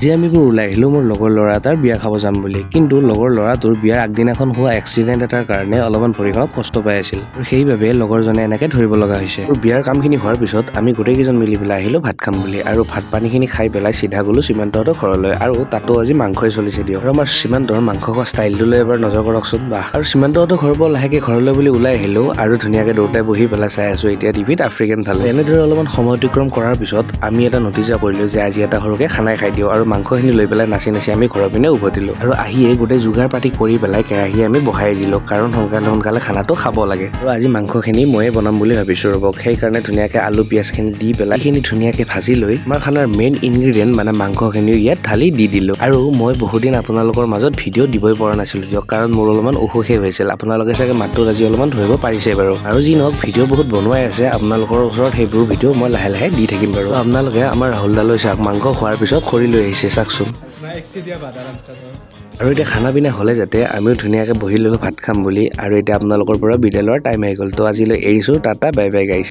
আজি আমি ওলাই আহিলো মোৰ লগৰ ল'ৰা এটাৰ বিয়া খাব যাম বুলি, কিন্তু লগৰ ল'ৰাটোৰ বিয়াৰ আগদিনাখন হোৱা এক্সিডেণ্ট এটাৰ কাৰণে অলপমান ভৰিখনত কষ্ট পাই আছিল আৰু সেইবাবে লগৰজনে এনেকে ধৰিব লগা হৈছে। আৰু বিয়াৰ কামখিনি হোৱাৰ পিছত আমি গোটেইকেইজন মিলি পেলাই আহিলো ভাত খাম বুলি, আৰু ভাত পানীখিনি খাই পেলাই চিধা গ'লো সীমান্তহঁতৰ ঘৰলৈ। আৰু তাতো আজি মাংসই চলিছে দিয়ক। আৰু আমাৰ সীমান্তৰ মাংস খোৱা ষ্টাইলটো লৈ এবাৰ নজৰ কৰকচোন। বাহ। আৰু সীমান্তহঁতৰ ঘৰৰ পৰা লাহেকে ঘৰলৈ বুলি ওলাই আহিলো আৰু ধুনীয়াকে দুটাই বহি পেলাই চাই আছো এতিয়া টিভিত আফ্ৰিকান ভাল। এনেদৰে অলপমান সময় অতিক্ৰম কৰাৰ পিছত আমি এটা নতিজা কৰিলো যে আজি এটা সৰুকে খানাই খাই দিওঁ, আৰু মাংসখিনি লৈ পেলাই নাচি নাচি আমি ঘৰৰ পিনে উভতিলো। আৰু আহিয়ে গোটেই যোগাৰ পাতি কৰি পেলাই কেৰাহী আমি বহাই দিলো, কাৰণ সোনকালে খানাটো খাব লাগে। আৰু আজি মাংসখিনি ময়ে বনাম বুলি ভাবিছো ৰ'বক। সেইকাৰণে ধুনীয়াকে আলু পিয়াজখিনি দি পেলাই এইখিনি ধুনীয়াকে ভাজি লৈ আমাৰ খানাৰ মেইন ইনগ্ৰিডিয়েণ্ট মানে মাংসখিনিও ইয়াত ঢালি দি দিলো। আৰু মই বহুদিন আপোনালোকৰ মাজত ভিডিঅ' দিবই পৰা নাছিলো দিয়ক, কাৰণ মোৰ অলপমান অসুখেই হৈছিল। আপোনালোকে চাগে মাতটোত আজি অলপমান ধৰিব পাৰিছে বাৰু। আৰু যি নহওক ভিডিঅ' বহুত বনোৱাই আছে আপোনালোকৰ ওচৰত, সেইবোৰ ভিডিঅ' মই লাহে লাহে দি থাকিম বাৰু। আপোনালোকে আমাৰ ৰাহুল দালৈ চাওক, মাংস খোৱাৰ পিছত খৰি লৈ আহিছে চাওকচোন। আৰু এতিয়া খানা পিনা হ'লে যাতে আমিও ধুনীয়াকে বহি ল'লো ভাত খাম বুলি। আৰু এতিয়া আপোনালোকৰ পৰা বিদায় লোৱাৰ টাইম আহি গ'ল। তো আজিলৈ এৰিছো, টাটা বাই বাই গাইছ।